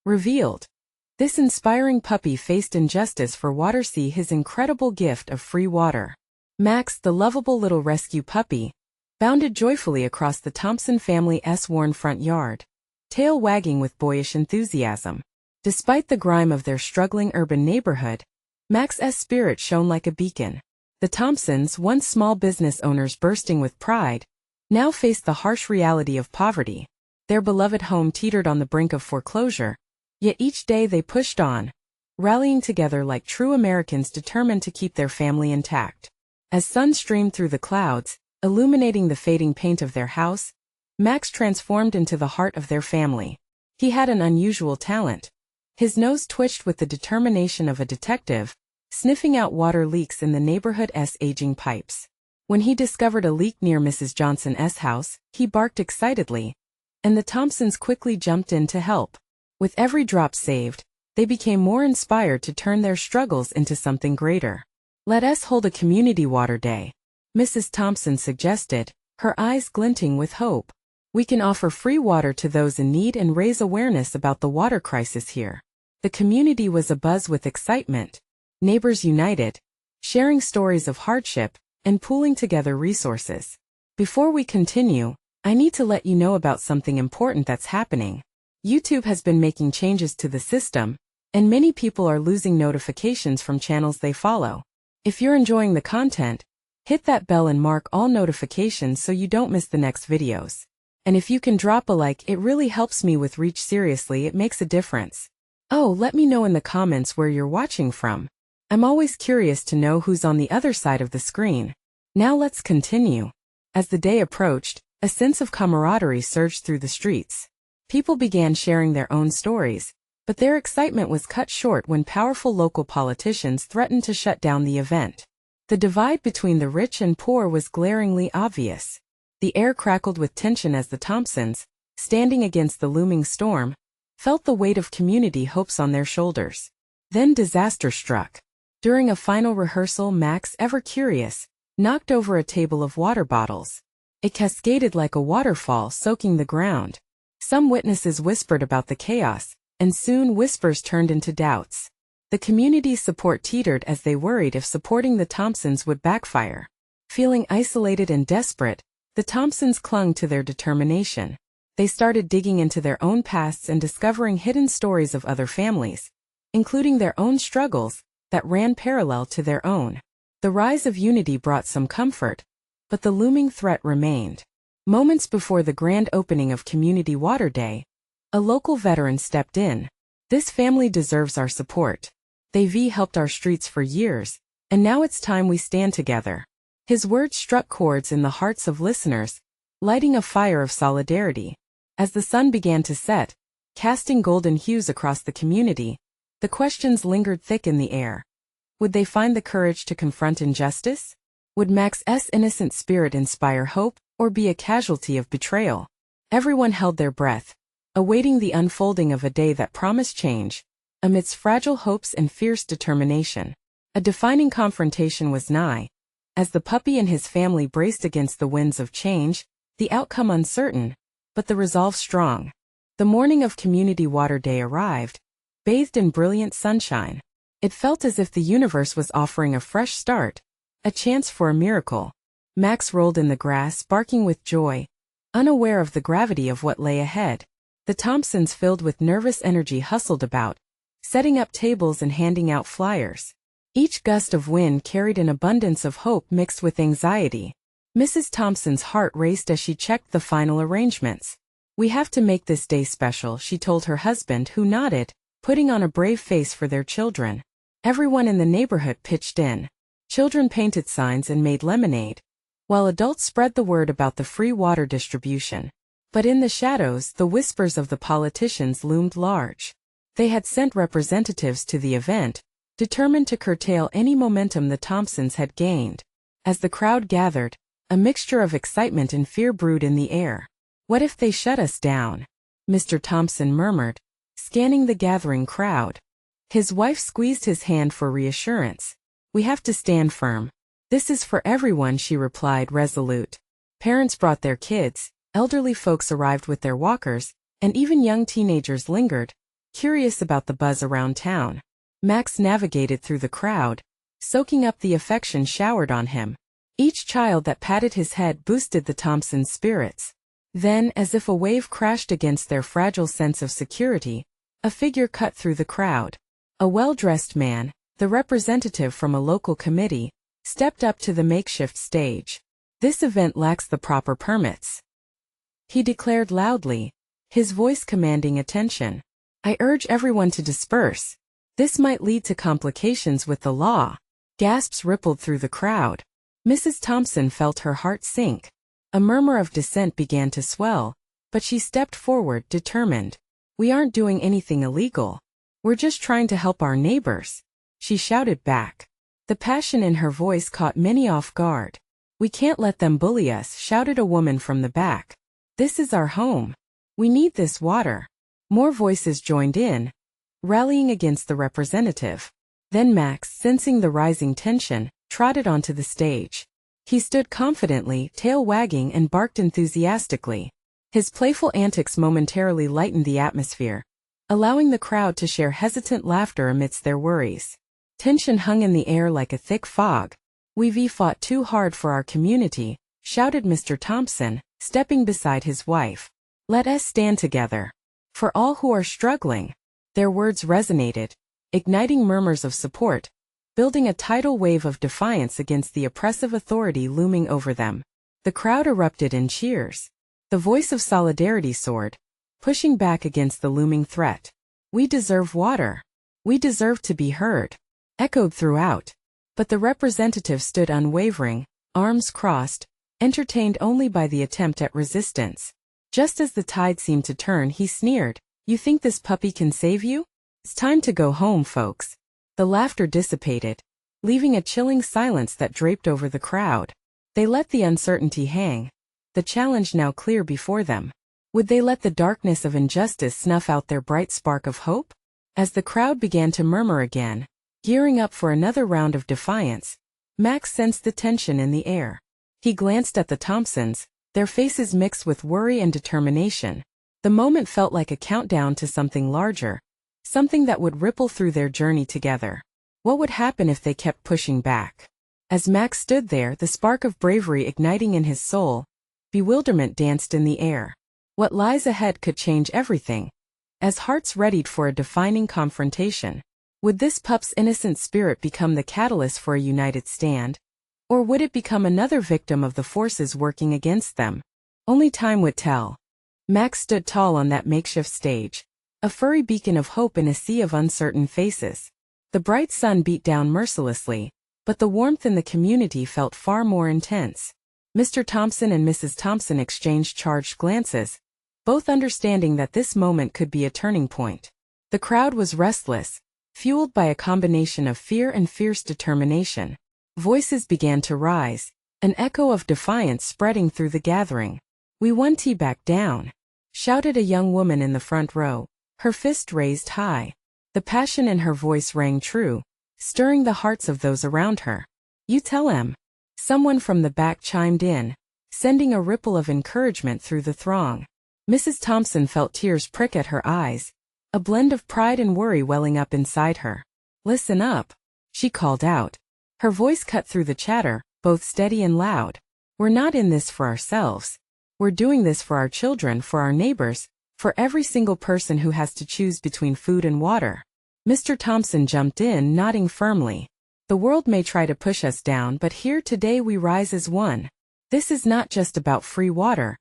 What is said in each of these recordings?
Revealed. This inspiring puppy faced injustice for water. See his incredible gift of free water. Max, the lovable little rescue puppy, bounded joyfully across the Thompson family's worn front yard, tail wagging with boyish enthusiasm. Despite the grime of their struggling urban neighborhood, Max's spirit shone like a beacon. The Thompsons, once small business owners bursting with pride, now faced the harsh reality of poverty. Their beloved home teetered on the brink of foreclosure, yet each day they pushed on, rallying together like true Americans determined to keep their family intact. As sun streamed through the clouds, illuminating the fading paint of their house, Max transformed into the heart of their family. He had an unusual talent. His nose twitched with the determination of a detective, sniffing out water leaks in the neighborhood's aging pipes. When he discovered a leak near Mrs. Johnson's house, he barked excitedly, and the Thompsons quickly jumped in to help. With every drop saved, they became more inspired to turn their struggles into something greater. "Let us hold a community water day," Mrs. Thompson suggested, her eyes glinting with hope. "We can offer free water to those in need and raise awareness about the water crisis here." The community was abuzz with excitement, neighbors united, sharing stories of hardship, and pooling together resources. Before we continue, I need to let you know about something important that's happening. YouTube has been making changes to the system, and many people are losing notifications from channels they follow. If you're enjoying the content, hit that bell and mark all notifications so you don't miss the next videos. And if you can drop a like, it really helps me with reach. Seriously, it makes a difference. Oh, let me know in the comments where you're watching from. I'm always curious to know who's on the other side of the screen. Now let's continue. As the day approached, a sense of camaraderie surged through the streets. People began sharing their own stories, but their excitement was cut short when powerful local politicians threatened to shut down the event. The divide between the rich and poor was glaringly obvious. The air crackled with tension as the Thompsons, standing against the looming storm, felt the weight of community hopes on their shoulders. Then disaster struck. During a final rehearsal, Max, ever curious, knocked over a table of water bottles. It cascaded like a waterfall, soaking the ground. Some witnesses whispered about the chaos, and soon whispers turned into doubts. The community's support teetered as they worried if supporting the Thompsons would backfire. Feeling isolated and desperate, the Thompsons clung to their determination. They started digging into their own pasts and discovering hidden stories of other families, including their own struggles, that ran parallel to their own. The rise of unity brought some comfort, but the looming threat remained. Moments before the grand opening of Community Water Day, a local veteran stepped in. "This family deserves our support. They've helped our streets for years, and now it's time we stand together." His words struck chords in the hearts of listeners, lighting a fire of solidarity. As the sun began to set, casting golden hues across the community, the questions lingered thick in the air. Would they find the courage to confront injustice? Would Max's innocent spirit inspire hope, or be a casualty of betrayal? Everyone held their breath, awaiting the unfolding of a day that promised change, amidst fragile hopes and fierce determination. A defining confrontation was nigh. As the puppy and his family braced against the winds of change, the outcome uncertain, but the resolve strong. The morning of Community Water Day arrived, bathed in brilliant sunshine. It felt as if the universe was offering a fresh start, a chance for a miracle. Max rolled in the grass, barking with joy, unaware of the gravity of what lay ahead. The Thompsons, filled with nervous energy, hustled about, setting up tables and handing out flyers. Each gust of wind carried an abundance of hope mixed with anxiety. Mrs. Thompson's heart raced as she checked the final arrangements. "We have to make this day special," she told her husband, who nodded, putting on a brave face for their children. Everyone in the neighborhood pitched in. Children painted signs and made lemonade, while adults spread the word about the free water distribution. But in the shadows, the whispers of the politicians loomed large. They had sent representatives to the event, determined to curtail any momentum the Thompsons had gained. As the crowd gathered, a mixture of excitement and fear brewed in the air. "What if they shut us down?" Mr. Thompson murmured, scanning the gathering crowd. His wife squeezed his hand for reassurance. "We have to stand firm. This is for everyone," she replied, resolute. Parents brought their kids, elderly folks arrived with their walkers, and even young teenagers lingered, curious about the buzz around town. Max navigated through the crowd, soaking up the affection showered on him. Each child that patted his head boosted the Thompsons' spirits. Then, as if a wave crashed against their fragile sense of security, a figure cut through the crowd. A well-dressed man, the representative from a local committee, stepped up to the makeshift stage. "This event lacks the proper permits," he declared loudly, his voice commanding attention. "I urge everyone to disperse. This might lead to complications with the law." Gasps rippled through the crowd. Mrs. Thompson felt her heart sink. A murmur of dissent began to swell, but she stepped forward, determined. "We aren't doing anything illegal. We're just trying to help our neighbors," she shouted back. The passion in her voice caught many off guard. "We can't let them bully us," shouted a woman from the back. "This is our home. We need this water." More voices joined in, rallying against the representative. Then Max, sensing the rising tension, trotted onto the stage. He stood confidently, tail wagging, and barked enthusiastically. His playful antics momentarily lightened the atmosphere, allowing the crowd to share hesitant laughter amidst their worries. Tension hung in the air like a thick fog. "We've fought too hard for our community," shouted Mr. Thompson, stepping beside his wife. "Let us stand together. For all who are struggling." Their words resonated, igniting murmurs of support, building a tidal wave of defiance against the oppressive authority looming over them. The crowd erupted in cheers. The voice of solidarity soared, pushing back against the looming threat. "We deserve water. We deserve to be heard," echoed throughout. But the representative stood unwavering, arms crossed, entertained only by the attempt at resistance. Just as the tide seemed to turn, he sneered, "You think this puppy can save you? It's time to go home, folks." The laughter dissipated, leaving a chilling silence that draped over the crowd. They let the uncertainty hang, the challenge now clear before them. Would they let the darkness of injustice snuff out their bright spark of hope? As the crowd began to murmur again, gearing up for another round of defiance, Max sensed the tension in the air. He glanced at the Thompsons, their faces mixed with worry and determination. The moment felt like a countdown to something larger, something that would ripple through their journey together. What would happen if they kept pushing back? As Max stood there, the spark of bravery igniting in his soul, bewilderment danced in the air. What lies ahead could change everything, as hearts readied for a defining confrontation. Would this pup's innocent spirit become the catalyst for a united stand? Or would it become another victim of the forces working against them? Only time would tell. Max stood tall on that makeshift stage, a furry beacon of hope in a sea of uncertain faces. The bright sun beat down mercilessly, but the warmth in the community felt far more intense. Mr. Thompson and Mrs. Thompson exchanged charged glances, both understanding that this moment could be a turning point. The crowd was restless, fueled by a combination of fear and fierce determination. Voices began to rise, an echo of defiance spreading through the gathering. "We won, back down," shouted a young woman in the front row, her fist raised high. The passion in her voice rang true, stirring the hearts of those around her. "You tell him," someone from the back chimed in, sending a ripple of encouragement through the throng. Mrs. Thompson felt tears prick at her eyes, a blend of pride and worry welling up inside her. "Listen up," she called out. Her voice cut through the chatter, both steady and loud. "We're not in this for ourselves. We're doing this for our children, for our neighbors, for every single person who has to choose between food and water." Mr. Thompson jumped in, nodding firmly. "The world may try to push us down, but here today we rise as one. This is not just about free water.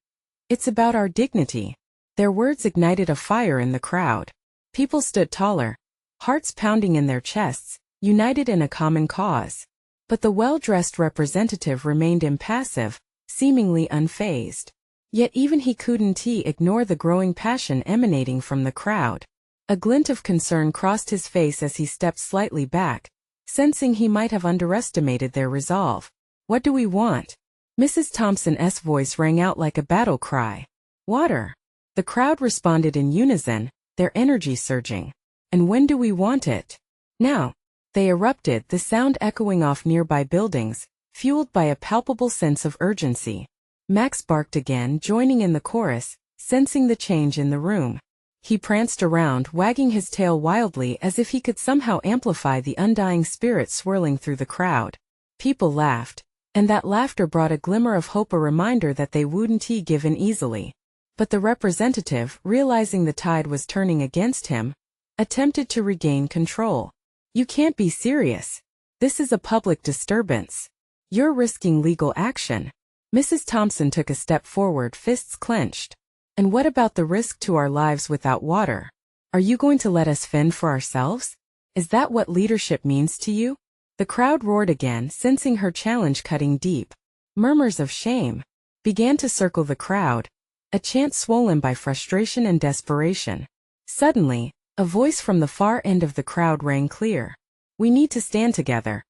It's about our dignity." Their words ignited a fire in the crowd. People stood taller, hearts pounding in their chests, united in a common cause. But the well-dressed representative remained impassive, seemingly unfazed. Yet even he couldn't ignore the growing passion emanating from the crowd. A glint of concern crossed his face as he stepped slightly back, sensing he might have underestimated their resolve. "What do we want?" Mrs. Thompson's voice rang out like a battle cry. "Water." The crowd responded in unison, their energy surging. "And when do we want it?" "Now." They erupted, the sound echoing off nearby buildings, fueled by a palpable sense of urgency. Max barked again, joining in the chorus, sensing the change in the room. He pranced around, wagging his tail wildly as if he could somehow amplify the undying spirit swirling through the crowd. People laughed, and that laughter brought a glimmer of hope, a reminder that they wouldn't give in easily. But the representative, realizing the tide was turning against him, attempted to regain control. "You can't be serious. This is a public disturbance. You're risking legal action." Mrs. Thompson took a step forward, fists clenched. "And what about the risk to our lives without water? Are you going to let us fend for ourselves? Is that what leadership means to you?" The crowd roared again, sensing her challenge cutting deep. Murmurs of shame began to circle the crowd, a chant swollen by frustration and desperation. Suddenly, a voice from the far end of the crowd rang clear. "We need to stand together.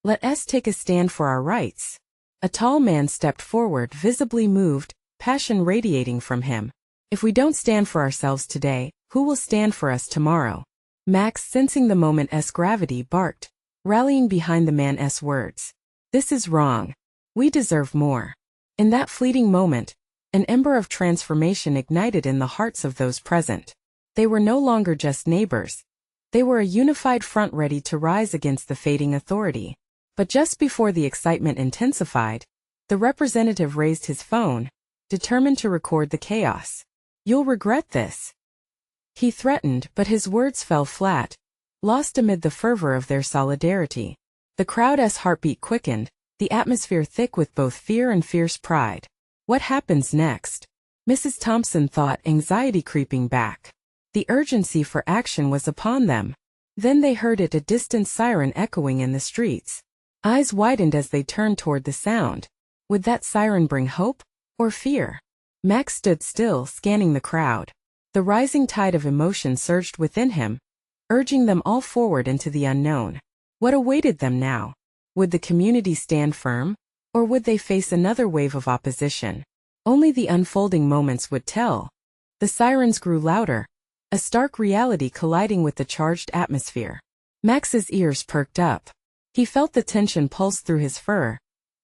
Let us take a stand for our rights." A tall man stepped forward, visibly moved, passion radiating from him. "If we don't stand for ourselves today, who will stand for us tomorrow?" Max, sensing the moment's gravity, barked, rallying behind the man's words. "This is wrong. We deserve more." In that fleeting moment, an ember of transformation ignited in the hearts of those present. They were no longer just neighbors. They were a unified front ready to rise against the fading authority. But just before the excitement intensified, the representative raised his phone, determined to record the chaos. "You'll regret this," he threatened, but his words fell flat, lost amid the fervor of their solidarity. The crowd's heartbeat quickened, the atmosphere thick with both fear and fierce pride. What happens next? Mrs. Thompson thought, anxiety creeping back. The urgency for action was upon them. Then they heard it, a distant siren echoing in the streets. Eyes widened as they turned toward the sound. Would that siren bring hope or fear? Max stood still, scanning the crowd. The rising tide of emotion surged within him, urging them all forward into the unknown. What awaited them now? Would the community stand firm, or would they face another wave of opposition? Only the unfolding moments would tell. The sirens grew louder, a stark reality colliding with the charged atmosphere. Max's ears perked up. He felt the tension pulse through his fur,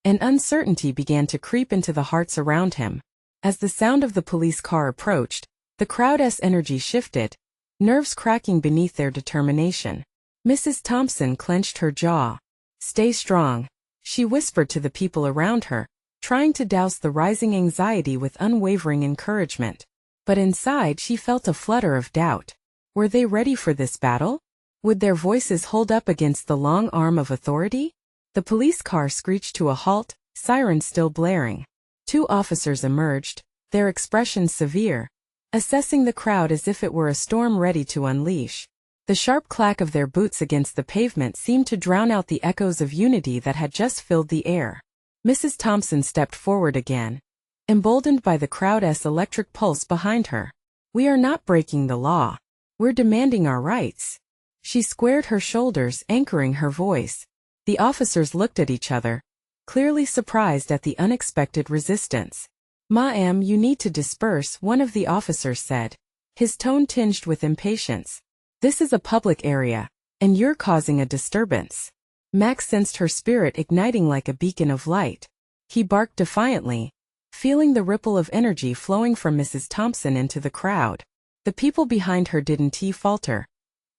and uncertainty began to creep into the hearts around him. As the sound of the police car approached, the crowd's energy shifted, nerves cracking beneath their determination. Mrs. Thompson clenched her jaw. "Stay strong," she whispered to the people around her, trying to douse the rising anxiety with unwavering encouragement. But inside she felt a flutter of doubt. Were they ready for this battle? Would their voices hold up against the long arm of authority? The police car screeched to a halt, sirens still blaring. Two officers emerged, their expressions severe, assessing the crowd as if it were a storm ready to unleash. The sharp clack of their boots against the pavement seemed to drown out the echoes of unity that had just filled the air. Mrs. Thompson stepped forward again, emboldened by the crowd's electric pulse behind her. "We are not breaking the law. We're demanding our rights." She squared her shoulders, anchoring her voice. The officers looked at each other, clearly surprised at the unexpected resistance. "Ma'am, you need to disperse," one of the officers said, his tone tinged with impatience. "This is a public area, and you're causing a disturbance." Max sensed her spirit igniting like a beacon of light. He barked defiantly, feeling the ripple of energy flowing from Mrs. Thompson into the crowd. The people behind her didn't falter.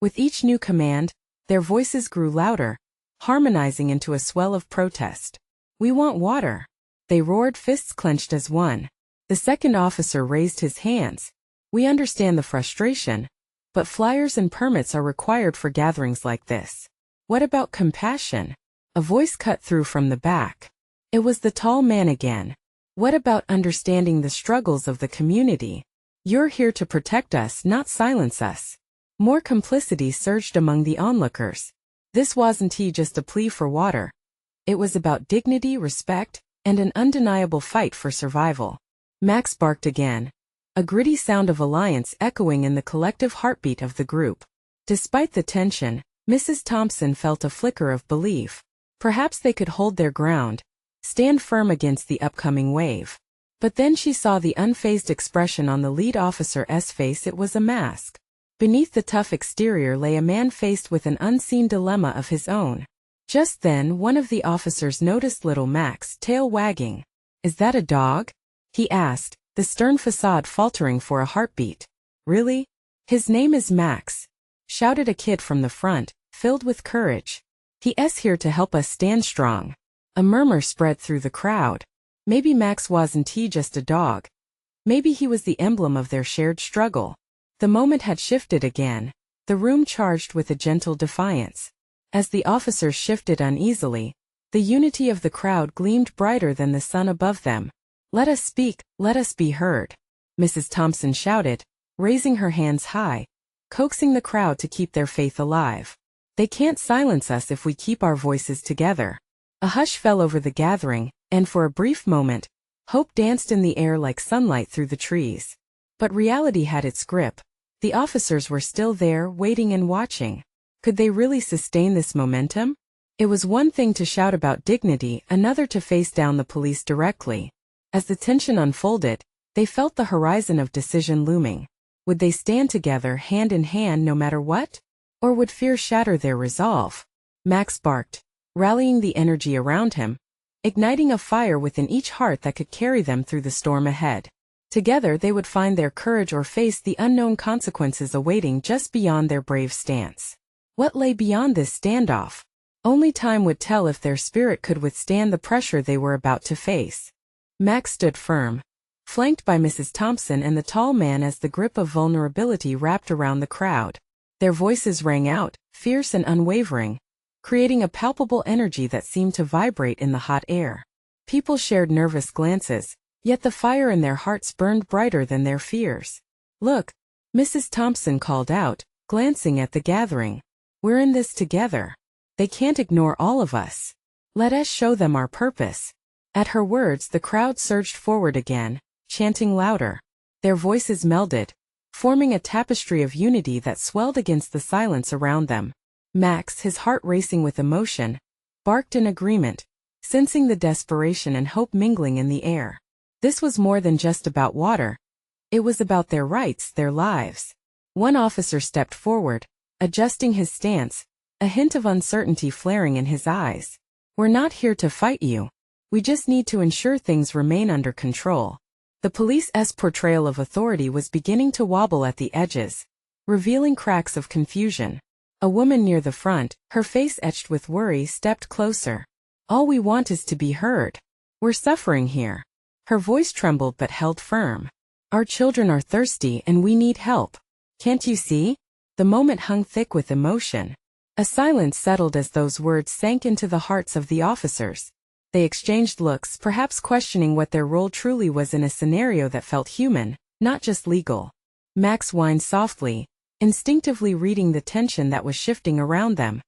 With each new command, their voices grew louder, harmonizing into a swell of protest. "We want water," they roared, fists clenched as one. The second officer raised his hands. "We understand the frustration, but flyers and permits are required for gatherings like this." "What about compassion?" A voice cut through from the back. It was the tall man again. "What about understanding the struggles of the community? You're here to protect us, not silence us." More complicity surged among the onlookers. This wasn't just a plea for water. It was about dignity, respect, and an undeniable fight for survival. Max barked again, a gritty sound of alliance echoing in the collective heartbeat of the group. Despite the tension, Mrs. Thompson felt a flicker of belief. Perhaps they could hold their ground, stand firm against the upcoming wave. But then she saw the unfazed expression on the lead officer's face. It was a mask. Beneath the tough exterior lay a man faced with an unseen dilemma of his own. Just then, one of the officers noticed little Max, tail wagging. "Is that a dog?" he asked, the stern facade faltering for a heartbeat. "Really? "His name is Max," shouted a kid from the front, filled with courage. "He's here to help us stand strong." A murmur spread through the crowd. Maybe Max wasn't just a dog. Maybe he was the emblem of their shared struggle. The moment had shifted again, the room charged with a gentle defiance. As the officers shifted uneasily, the unity of the crowd gleamed brighter than the sun above them. "Let us speak, let us be heard," Mrs. Thompson shouted, raising her hands high, coaxing the crowd to keep their faith alive. "They can't silence us if we keep our voices together." A hush fell over the gathering, and for a brief moment, hope danced in the air like sunlight through the trees. But reality had its grip. The officers were still there, waiting and watching. Could they really sustain this momentum? It was one thing to shout about dignity, another to face down the police directly. As the tension unfolded, they felt the horizon of decision looming. Would they stand together, hand in hand, no matter what? Or would fear shatter their resolve? Max barked, rallying the energy around him, igniting a fire within each heart that could carry them through the storm ahead. Together they would find their courage or face the unknown consequences awaiting just beyond their brave stance. What lay beyond this standoff? Only time would tell if their spirit could withstand the pressure they were about to face. Max stood firm, flanked by Mrs. Thompson and the tall man as the grip of vulnerability wrapped around the crowd. Their voices rang out, fierce and unwavering, creating a palpable energy that seemed to vibrate in the hot air. People shared nervous glances, yet the fire in their hearts burned brighter than their fears. "Look," Mrs. Thompson called out, glancing at the gathering. "We're in this together. They can't ignore all of us. Let us show them our purpose." At her words, the crowd surged forward again, chanting louder. Their voices melded, forming a tapestry of unity that swelled against the silence around them. Max, his heart racing with emotion, barked in agreement, sensing the desperation and hope mingling in the air. This was more than just about water. It was about their rights, their lives. One officer stepped forward, adjusting his stance, a hint of uncertainty flaring in his eyes. "We're not here to fight you. We just need to ensure things remain under control." The police's portrayal of authority was beginning to wobble at the edges, revealing cracks of confusion. A woman near the front, her face etched with worry, stepped closer. "All we want is to be heard. We're suffering here." Her voice trembled but held firm. "Our children are thirsty and we need help. Can't you see?" The moment hung thick with emotion. A silence settled as those words sank into the hearts of the officers. They exchanged looks, perhaps questioning what their role truly was in a scenario that felt human, not just legal. Max whined softly, instinctively reading the tension that was shifting around them.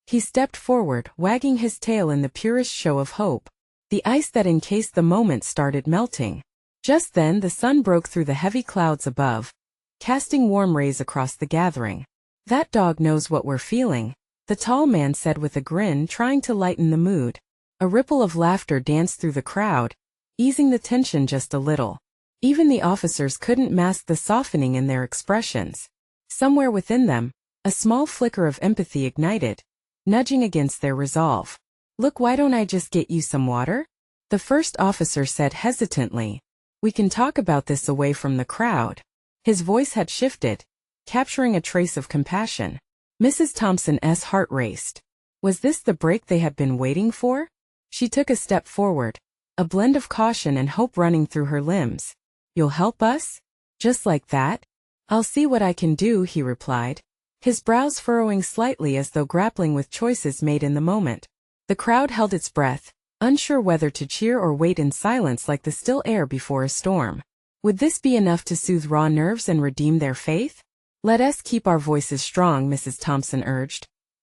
He stepped forward, wagging his tail in the purest show of hope. The ice that encased the moment started melting. Just then the sun broke through the heavy clouds above, casting warm rays across the gathering. "That dog knows what we're feeling," the tall man said with a grin, trying to lighten the mood. A ripple of laughter danced through the crowd, easing the tension just a little. Even the officers couldn't mask the softening in their expressions. Somewhere within them, a small flicker of empathy ignited, nudging against their resolve. "Look, why don't I just get you some water?" the first officer said hesitantly. "We can talk about this away from the crowd." His voice had shifted, capturing a trace of compassion. Mrs. Thompson's heart raced. Was this the break they had been waiting for? She took a step forward, a blend of caution and hope running through her limbs. "You'll help us? Just like that?" "I'll see what I can do," he replied, his brows furrowing slightly as though grappling with choices made in the moment. The crowd held its breath, unsure whether to cheer or wait in silence like the still air before a storm. Would this be enough to soothe raw nerves and redeem their faith? "Let us keep our voices strong," Mrs. Thompson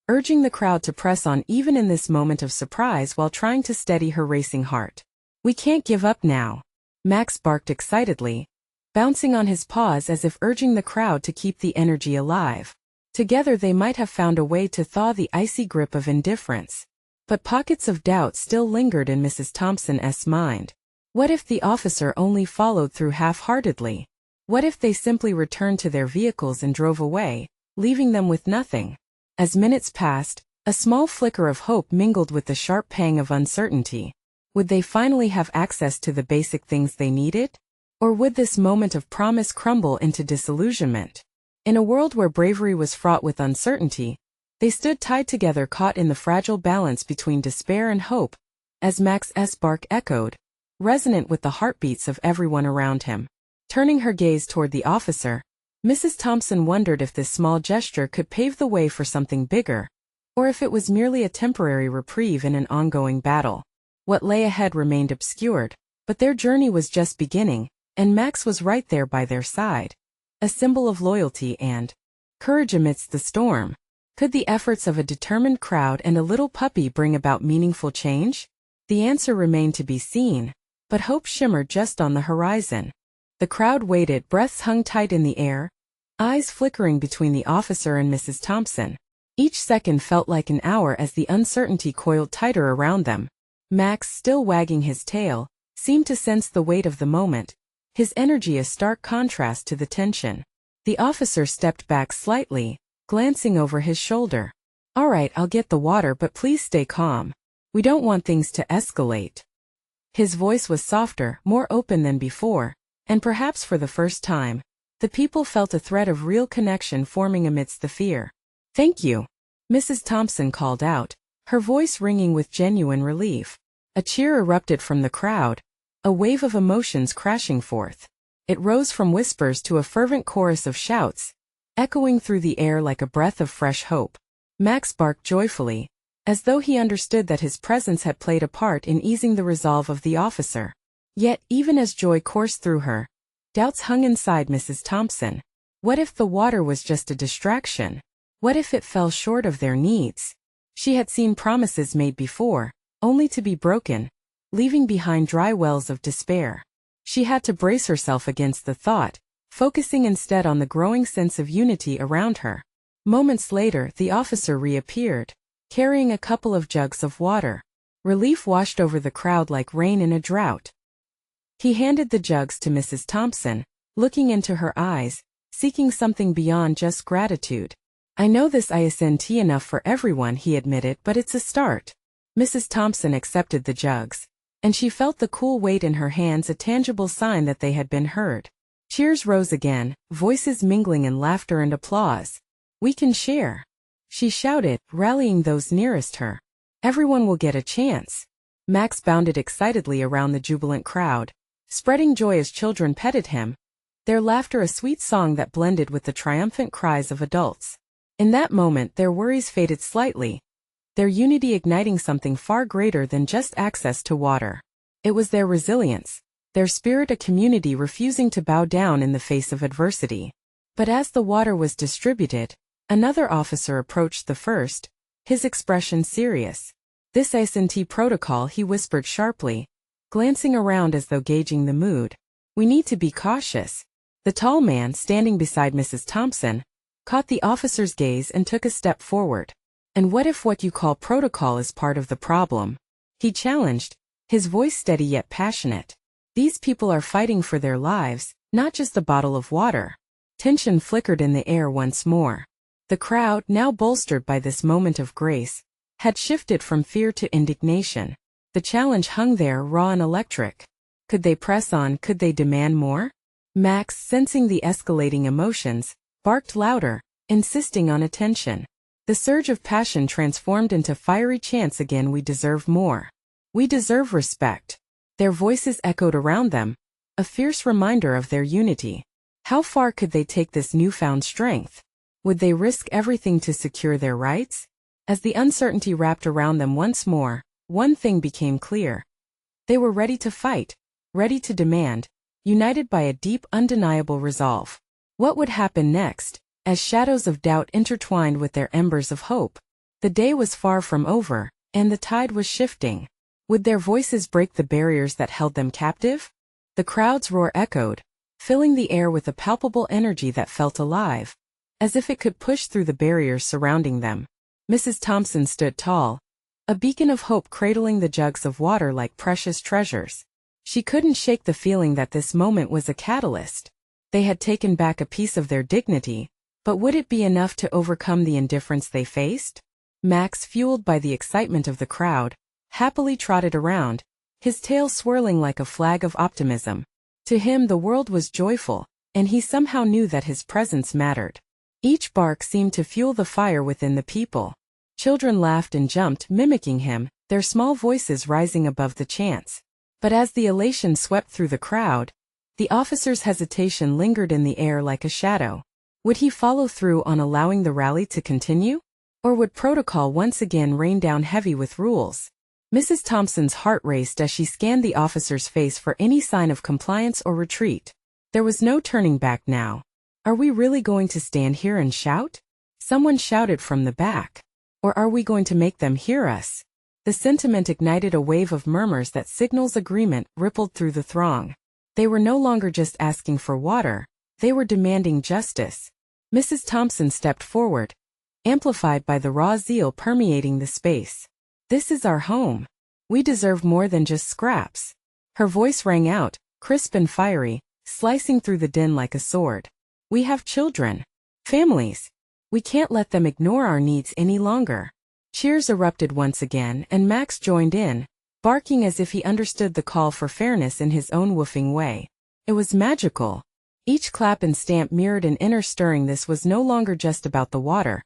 urging the crowd to press on even in this moment of surprise while trying to steady her racing heart. "We can't give up now." Max barked excitedly, bouncing on his paws as if urging the crowd to keep the energy alive. Together they might have found a way to thaw the icy grip of indifference. But pockets of doubt still lingered in Mrs. Thompson's mind. What if the officer only followed through half-heartedly? What if they simply returned to their vehicles and drove away, leaving them with nothing? As minutes passed, a small flicker of hope mingled with the sharp pang of uncertainty. Would they finally have access to the basic things they needed? Or would this moment of promise crumble into disillusionment? In a world where bravery was fraught with uncertainty, they stood tied together, caught in the fragile balance between despair and hope, as Max's bark echoed, resonant with the heartbeats of everyone around him. Turning her gaze toward the officer, Mrs. Thompson wondered if this small gesture could pave the way for something bigger, or if it was merely a temporary reprieve in an ongoing battle. What lay ahead remained obscured, but their journey was just beginning, and Max was right there by their side, a symbol of loyalty and courage amidst the storm. Could the efforts of a determined crowd and a little puppy bring about meaningful change? The answer remained to be seen, but hope shimmered just on the horizon. The crowd waited, breaths hung tight in the air, eyes flickering between the officer and Mrs. Thompson. Each second felt like an hour as the uncertainty coiled tighter around them. Max, still wagging his tail, seemed to sense the weight of the moment, his energy a stark contrast to the tension. The officer stepped back slightly, glancing over his shoulder. "All right, I'll get the water, but please stay calm. We don't want things to escalate." His voice was softer, more open than before, and perhaps for the first time, the people felt a thread of real connection forming amidst the fear. "Thank you," Mrs. Thompson called out, her voice ringing with genuine relief. A cheer erupted from the crowd, a wave of emotions crashing forth. It rose from whispers to a fervent chorus of shouts, echoing through the air like a breath of fresh hope. Max barked joyfully, as though he understood that his presence had played a part in easing the resolve of the officer. Yet, even as joy coursed through her, doubts hung inside Mrs. Thompson. What if the water was just a distraction? What if it fell short of their needs? She had seen promises made before, only to be broken, leaving behind dry wells of despair. She had to brace herself against the thought, focusing instead on the growing sense of unity around her. Moments later, the officer reappeared, carrying a couple of jugs of water. Relief washed over the crowd like rain in a drought. He handed the jugs to Mrs. Thompson, looking into her eyes, seeking something beyond just gratitude. "I know this isn't enough for everyone," he admitted, "but it's a start." Mrs. Thompson accepted the jugs, and she felt the cool weight in her hands, a tangible sign that they had been heard. Cheers rose again, voices mingling in laughter and applause. "We can share," she shouted, rallying those nearest her. "Everyone will get a chance." Max bounded excitedly around the jubilant crowd, spreading joy as children petted him, their laughter a sweet song that blended with the triumphant cries of adults. In that moment, their worries faded slightly, their unity igniting something far greater than just access to water. It was their resilience, their spirit, a community refusing to bow down in the face of adversity. But as the water was distributed, another officer approached the first, his expression serious. "This isn't protocol," he whispered sharply, glancing around as though gauging the mood. "We need to be cautious." The tall man, standing beside Mrs. Thompson, caught the officer's gaze and took a step forward. "And what if what you call protocol is part of the problem?" he challenged, his voice steady yet passionate. "These people are fighting for their lives, not just a bottle of water." Tension flickered in the air once more. The crowd, now bolstered by this moment of grace, had shifted from fear to indignation. The challenge hung there, raw and electric. Could they press on? Could they demand more? Max, sensing the escalating emotions, barked louder, insisting on attention. The surge of passion transformed into fiery chants again. "We deserve more. We deserve respect." Their voices echoed around them, a fierce reminder of their unity. How far could they take this newfound strength? Would they risk everything to secure their rights? As the uncertainty wrapped around them once more, one thing became clear. They were ready to fight, ready to demand, united by a deep, undeniable resolve. What would happen next, as shadows of doubt intertwined with their embers of hope? The day was far from over, and the tide was shifting. Would their voices break the barriers that held them captive? The crowd's roar echoed, filling the air with a palpable energy that felt alive, as if it could push through the barriers surrounding them. Mrs. Thompson stood tall, a beacon of hope cradling the jugs of water like precious treasures. She couldn't shake the feeling that this moment was a catalyst. They had taken back a piece of their dignity, but would it be enough to overcome the indifference they faced? Max, fueled by the excitement of the crowd, happily trotted around, his tail swirling like a flag of optimism. To him the world was joyful, and he somehow knew that his presence mattered. Each bark seemed to fuel the fire within the people. Children laughed and jumped, mimicking him, their small voices rising above the chants. But as the elation swept through the crowd, the officer's hesitation lingered in the air like a shadow. Would he follow through on allowing the rally to continue? Or would protocol once again rain down heavy with rules? Mrs. Thompson's heart raced as she scanned the officer's face for any sign of compliance or retreat. There was no turning back now. Are we really going to stand here and shout? Someone shouted from the back. Or are we going to make them hear us? The sentiment ignited a wave of murmurs that signals agreement rippled through the throng. They were no longer just asking for water, they were demanding justice. Mrs. Thompson stepped forward, amplified by the raw zeal permeating the space. This is our home. We deserve more than just scraps. Her voice rang out, crisp and fiery, slicing through the din like a sword. We have children, families. We can't let them ignore our needs any longer. Cheers erupted once again, and Max joined in, barking as if he understood the call for fairness in his own woofing way. It was magical. Each clap and stamp mirrored an inner stirring. This was no longer just about the water.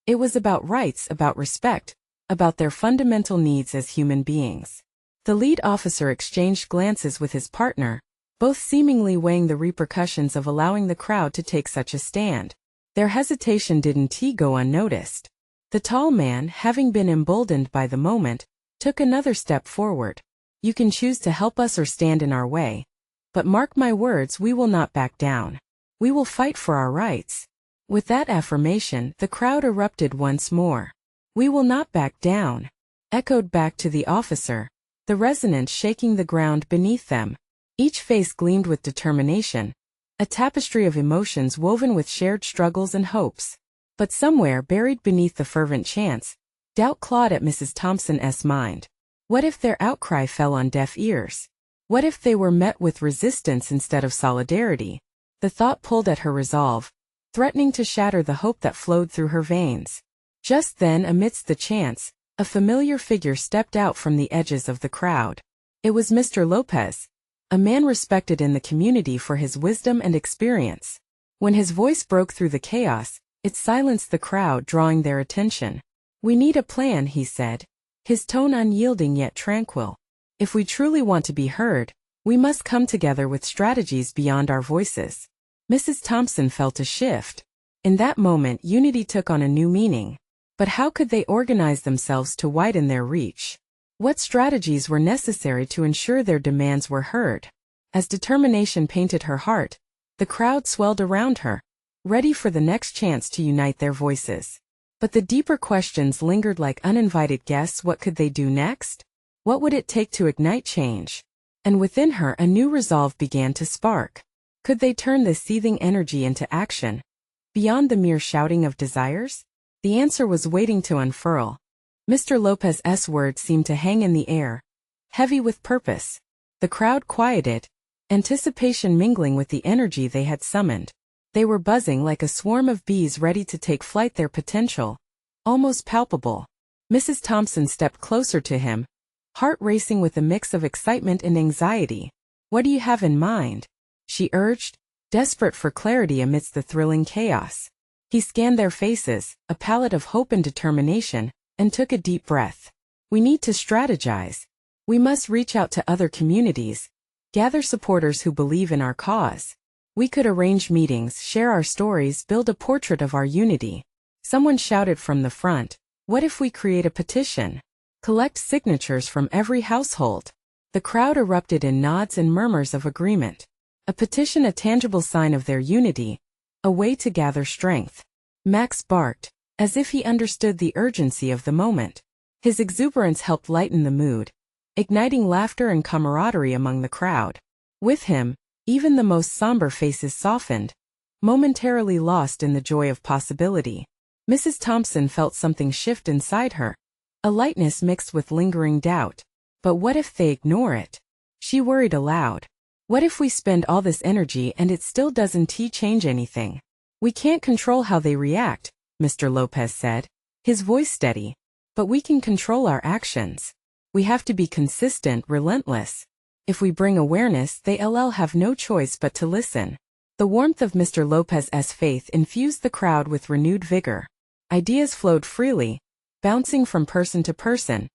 It was about rights, about respect, about their fundamental needs as human beings. The lead officer exchanged glances with his partner, both seemingly weighing the repercussions of allowing the crowd to take such a stand. Their hesitation didn't go unnoticed. The tall man, having been emboldened by the moment, took another step forward. You can choose to help us or stand in our way. But mark my words, we will not back down. We will fight for our rights. With that affirmation, the crowd erupted once more. We will not back down, echoed back to the officer, the resonance shaking the ground beneath them. Each face gleamed with determination, a tapestry of emotions woven with shared struggles and hopes. But somewhere buried beneath the fervent chants, doubt clawed at Mrs. Thompson's mind. What if their outcry fell on deaf ears? What if they were met with resistance instead of solidarity? The thought pulled at her resolve, threatening to shatter the hope that flowed through her veins. Just then, amidst the chants, a familiar figure stepped out from the edges of the crowd. It was Mr. Lopez, a man respected in the community for his wisdom and experience. When his voice broke through the chaos, it silenced the crowd, drawing their attention. We need a plan, he said, his tone unyielding yet tranquil. If we truly want to be heard, we must come together with strategies beyond our voices. Mrs. Thompson felt a shift. In that moment, unity took on a new meaning. But how could they organize themselves to widen their reach? What strategies were necessary to ensure their demands were heard? As determination painted her heart, the crowd swelled around her, ready for the next chance to unite their voices. But the deeper questions lingered like uninvited guests. What could they do next? What would it take to ignite change? And within her, a new resolve began to spark. Could they turn this seething energy into action? Beyond the mere shouting of desires? The answer was waiting to unfurl. Mr. Lopez's words seemed to hang in the air, heavy with purpose. The crowd quieted, anticipation mingling with the energy they had summoned. They were buzzing like a swarm of bees ready to take flight, their potential almost palpable. Mrs. Thompson stepped closer to him, heart racing with a mix of excitement and anxiety. What do you have in mind? She urged, desperate for clarity amidst the thrilling chaos. He scanned their faces, a palette of hope and determination, and took a deep breath. We need to strategize. We must reach out to other communities, gather supporters who believe in our cause. We could arrange meetings, share our stories, build a portrait of our unity. Someone shouted from the front, what if we create a petition? Collect signatures from every household. The crowd erupted in nods and murmurs of agreement. A petition, a tangible sign of their unity, a way to gather strength. Max barked, as if he understood the urgency of the moment. His exuberance helped lighten the mood, igniting laughter and camaraderie among the crowd. With him, even the most somber faces softened, momentarily lost in the joy of possibility. Mrs. Thompson felt something shift inside her, a lightness mixed with lingering doubt. But what if they ignore it? She worried aloud. What if we spend all this energy and it still doesn't change anything? We can't control how they react, Mr. Lopez said, his voice steady. But we can control our actions. We have to be consistent, relentless. If we bring awareness, they'll have no choice but to listen. The warmth of Mr. Lopez's faith infused the crowd with renewed vigor. Ideas flowed freely, bouncing from person to person,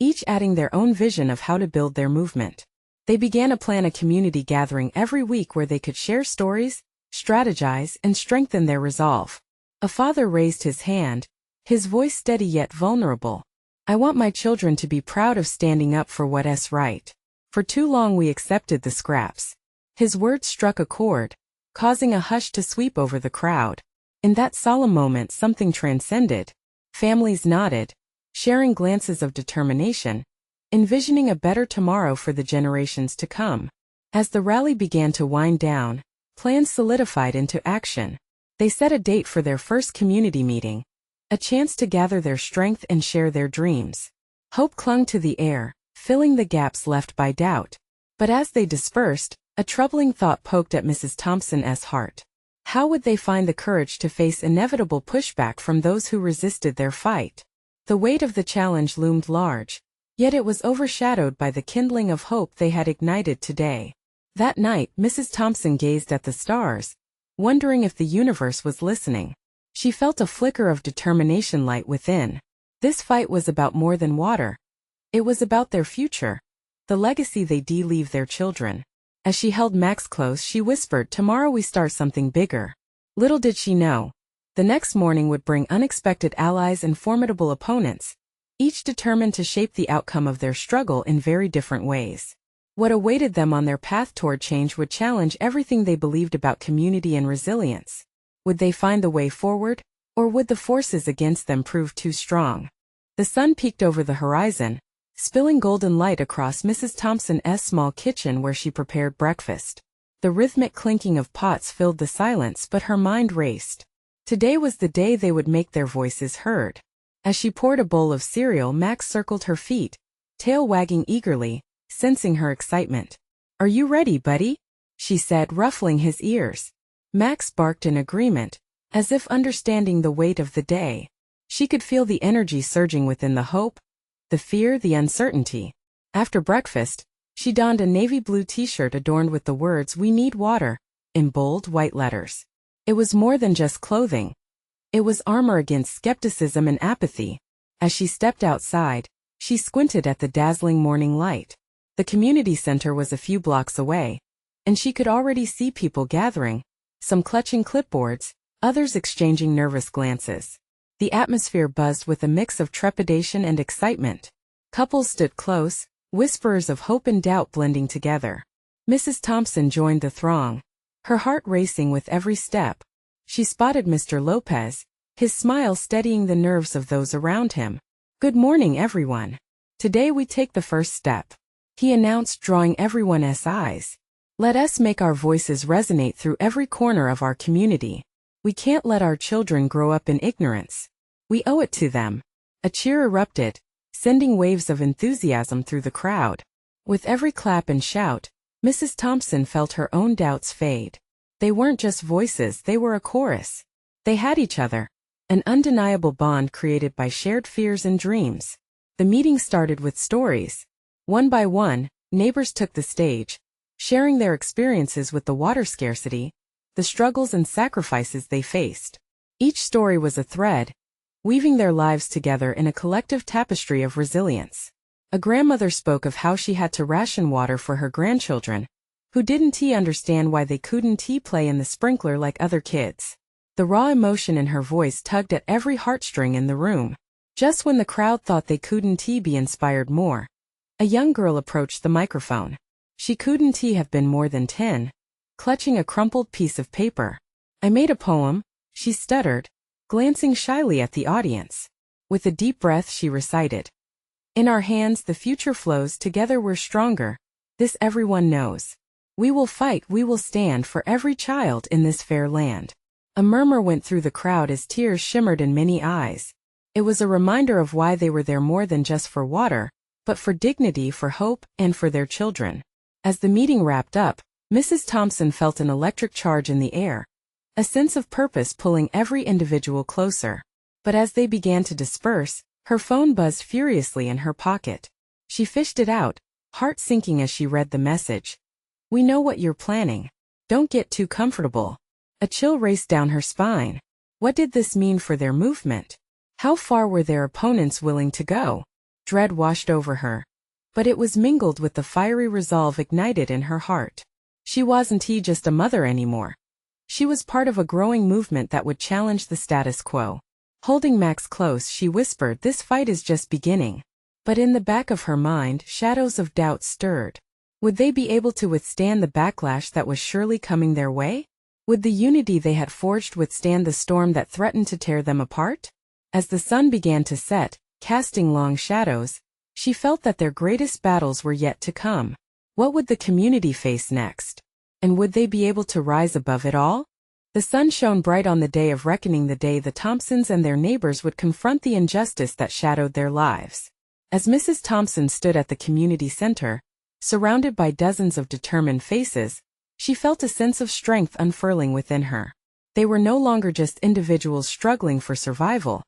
each adding their own vision of how to build their movement. They began to plan a community gathering every week where they could share stories, strategize, and strengthen their resolve. A father raised his hand, his voice steady yet vulnerable. "I want my children to be proud of standing up for what's right. For too long we accepted the scraps." His words struck a chord, causing a hush to sweep over the crowd. In that solemn moment something transcended. Families nodded, sharing glances of determination, envisioning a better tomorrow for the generations to come. As the rally began to wind down, plans solidified into action. They set a date for their first community meeting, a chance to gather their strength and share their dreams. Hope clung to the air, filling the gaps left by doubt. But as they dispersed, a troubling thought poked at Mrs. Thompson's heart. How would they find the courage to face inevitable pushback from those who resisted their fight? The weight of the challenge loomed large, yet it was overshadowed by the kindling of hope they had ignited today. That night, Mrs. Thompson gazed at the stars, wondering if the universe was listening. She felt a flicker of determination light within. This fight was about more than water. It was about their future, the legacy they'd leave their children. As she held Max close, she whispered, "Tomorrow we start something bigger." Little did she know, the next morning would bring unexpected allies and formidable opponents, each determined to shape the outcome of their struggle in very different ways. What awaited them on their path toward change would challenge everything they believed about community and resilience. Would they find the way forward, or would the forces against them prove too strong? The sun peeked over the horizon, spilling golden light across Mrs. Thompson's small kitchen where she prepared breakfast. The rhythmic clinking of pots filled the silence, but her mind raced. Today was the day they would make their voices heard. As she poured a bowl of cereal, Max circled her feet, tail wagging eagerly, sensing her excitement. "Are you ready, buddy?" she said, ruffling his ears. Max barked in agreement, as if understanding the weight of the day. She could feel the energy surging within, the hope, the fear, the uncertainty. After breakfast, she donned a navy blue t-shirt adorned with the words "We need water" in bold white letters. It was more than just clothing. It was armor against skepticism and apathy. As she stepped outside, she squinted at the dazzling morning light. The community center was a few blocks away, and she could already see people gathering, some clutching clipboards, others exchanging nervous glances. The atmosphere buzzed with a mix of trepidation and excitement. Couples stood close, whispers of hope and doubt blending together. Mrs. Thompson joined the throng, her heart racing with every step. She spotted Mr. Lopez, his smile steadying the nerves of those around him. "Good morning, everyone. Today we take the first step," he announced, drawing everyone's eyes. "Let us make our voices resonate through every corner of our community. We can't let our children grow up in ignorance. We owe it to them." A cheer erupted, sending waves of enthusiasm through the crowd. With every clap and shout, Mrs. Thompson felt her own doubts fade. They weren't just voices, they were a chorus. They had each other, an undeniable bond created by shared fears and dreams. The meeting started with stories. One by one, neighbors took the stage, sharing their experiences with the water scarcity, the struggles and sacrifices they faced. Each story was a thread, weaving their lives together in a collective tapestry of resilience. A grandmother spoke of how she had to ration water for her grandchildren, who didn't understand why they couldn't play in the sprinkler like other kids. The raw emotion in her voice tugged at every heartstring in the room. Just when the crowd thought they couldn't be inspired more, a young girl approached the microphone. She couldn't have been more than 10, clutching a crumpled piece of paper. "I made a poem," she stuttered, glancing shyly at the audience. With a deep breath she recited, "In our hands the future flows, together we're stronger. This everyone knows. We will fight, we will stand for every child in this fair land." A murmur went through the crowd as tears shimmered in many eyes. It was a reminder of why they were there, more than just for water, but for dignity, for hope, and for their children. As the meeting wrapped up, Mrs. Thompson felt an electric charge in the air, a sense of purpose pulling every individual closer. But as they began to disperse, her phone buzzed furiously in her pocket. She fished it out, heart sinking as she read the message. "We know what you're planning. Don't get too comfortable. A chill raced down her spine. What did this mean for their movement? How far were their opponents willing to go? Dread washed over her. But it was mingled with the fiery resolve ignited in her heart. She wasn't just a mother anymore. She was part of a growing movement that would challenge the status quo. Holding Max close, she whispered, "This fight is just beginning." But in the back of her mind, shadows of doubt stirred. Would they be able to withstand the backlash that was surely coming their way? Would the unity they had forged withstand the storm that threatened to tear them apart? As the sun began to set, casting long shadows, she felt that their greatest battles were yet to come. What would the community face next? And would they be able to rise above it all? The sun shone bright on the day of reckoning, the day the Thompsons and their neighbors would confront the injustice that shadowed their lives. As Mrs. Thompson stood at the community center, surrounded by dozens of determined faces, she felt a sense of strength unfurling within her. They were no longer just individuals struggling for survival.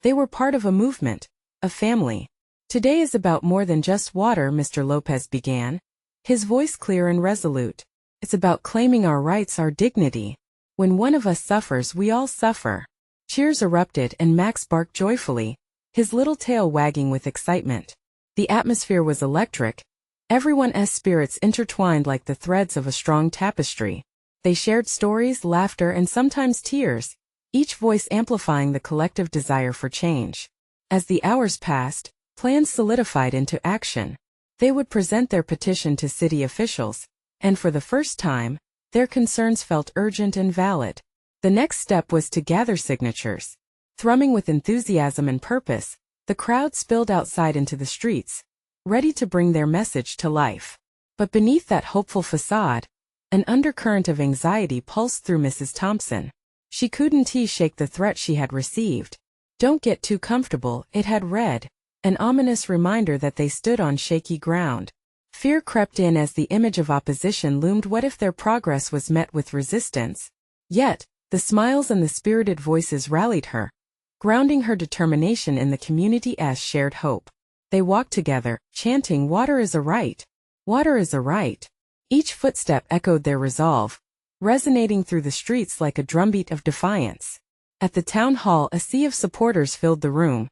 They were part of a movement, a family. "Today is about more than just water," Mr. Lopez began, his voice clear and resolute. "It's about claiming our rights, our dignity. When one of us suffers, we all suffer." Cheers erupted and Max barked joyfully, his little tail wagging with excitement. The atmosphere was electric. Everyone's spirits intertwined like the threads of a strong tapestry. They shared stories, laughter, and sometimes tears, each voice amplifying the collective desire for change. As the hours passed, plans solidified into action. They would present their petition to city officials, and for the first time, their concerns felt urgent and valid. The next step was to gather signatures. Thrumming with enthusiasm and purpose, the crowd spilled outside into the streets, ready to bring their message to life. But beneath that hopeful facade, an undercurrent of anxiety pulsed through Mrs. Thompson. She couldn't shake the threat she had received. "Don't get too comfortable," it had read, an ominous reminder that they stood on shaky ground. Fear crept in as the image of opposition loomed. What if their progress was met with resistance? Yet, the smiles and the spirited voices rallied her, grounding her determination in the community's shared hope. They walked together, chanting, "Water is a right. Water is a right." Each footstep echoed their resolve, resonating through the streets like a drumbeat of defiance. At the town hall, a sea of supporters filled the room,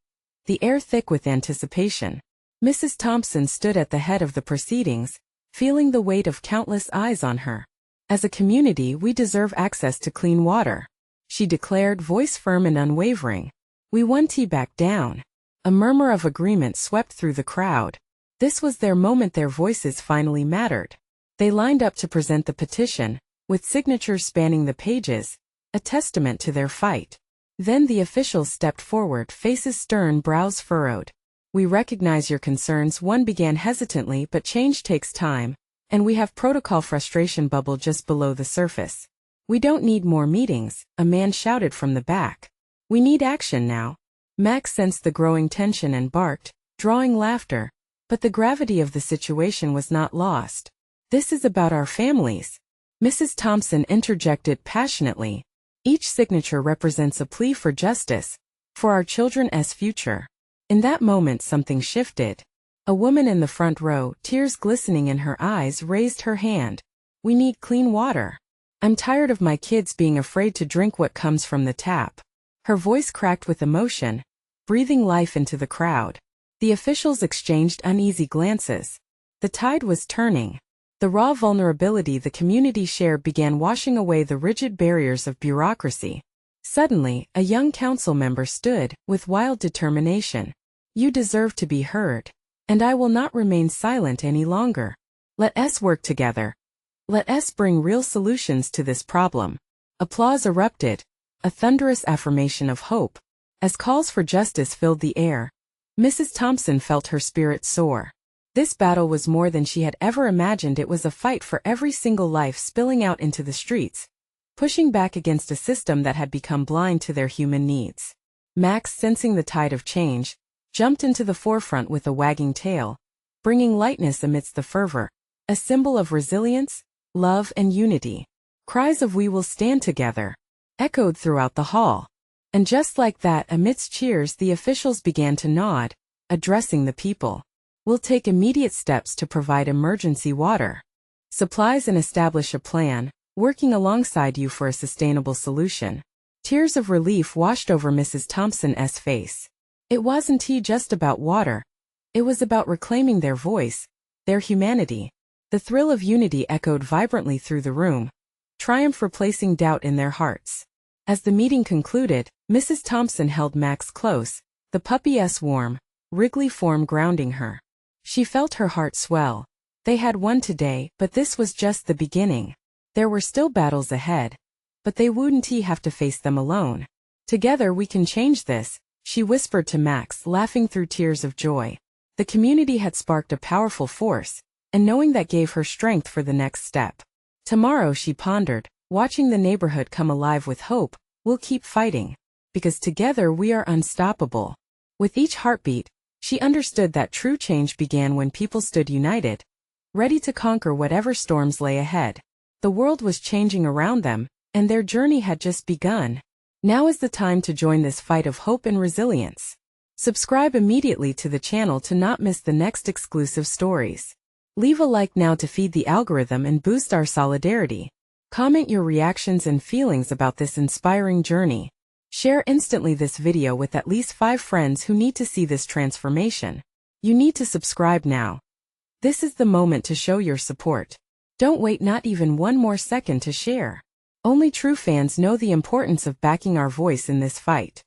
the air thick with anticipation. Mrs. Thompson stood at the head of the proceedings, feeling the weight of countless eyes on her. "As a community, we deserve access to clean water," she declared, voice firm and unwavering. "We won't back down." A murmur of agreement swept through the crowd. This was their moment, their voices finally mattered. They lined up to present the petition, with signatures spanning the pages, a testament to their fight. Then the officials stepped forward, faces stern, brows furrowed. "We recognize your concerns," one began hesitantly, "but change takes time, and we have protocol." Frustration bubbled just below the surface. "We don't need more meetings," a man shouted from the back. "We need action now." Max sensed the growing tension and barked, drawing laughter, but the gravity of the situation was not lost. "This is about our families," Mrs. Thompson interjected passionately. "Each signature represents a plea for justice, for our children's future." In that moment something shifted. A woman in the front row, tears glistening in her eyes, raised her hand. "We need clean water. I'm tired of my kids being afraid to drink what comes from the tap." Her voice cracked with emotion, breathing life into the crowd. The officials exchanged uneasy glances. The tide was turning. The raw vulnerability the community shared began washing away the rigid barriers of bureaucracy. Suddenly, a young council member stood, with wild determination. "You deserve to be heard. And I will not remain silent any longer. Let us work together. Let us bring real solutions to this problem." Applause erupted, a thunderous affirmation of hope, as calls for justice filled the air. Mrs. Thompson felt her spirit soar. This battle was more than she had ever imagined. It was a fight for every single life spilling out into the streets, pushing back against a system that had become blind to their human needs. Max, sensing the tide of change, jumped into the forefront with a wagging tail, bringing lightness amidst the fervor, a symbol of resilience, love, and unity. Cries of "We will stand together" echoed throughout the hall. And just like that, amidst cheers, the officials began to nod, addressing the people. "We'll take immediate steps to provide emergency water supplies and establish a plan," working alongside you for a sustainable solution. Tears of relief washed over Mrs. Thompson's face. It wasn't just about water. It was about reclaiming their voice, their humanity. The thrill of unity echoed vibrantly through the room, triumph replacing doubt in their hearts. As the meeting concluded, Mrs. Thompson held Max close, the puppy's warm, wriggly form grounding her. She felt her heart swell. They had won today, but this was just the beginning. There were still battles ahead, but they wouldn't have to face them alone. Together we can change this, she whispered to Max, laughing through tears of joy. The community had sparked a powerful force, and knowing that gave her strength for the next step. Tomorrow, she pondered, watching the neighborhood come alive with hope, we'll keep fighting. Because together we are unstoppable. With each heartbeat, she understood that true change began when people stood united, ready to conquer whatever storms lay ahead. The world was changing around them, and their journey had just begun. Now is the time to join this fight of hope and resilience. Subscribe immediately to the channel to not miss the next exclusive stories. Leave a like now to feed the algorithm and boost our solidarity. Comment your reactions and feelings about this inspiring journey. Share instantly this video with at least 5 friends who need to see this transformation. You need to subscribe now. This is the moment to show your support. Don't wait not even one more second to share. Only true fans know the importance of backing our voice in this fight.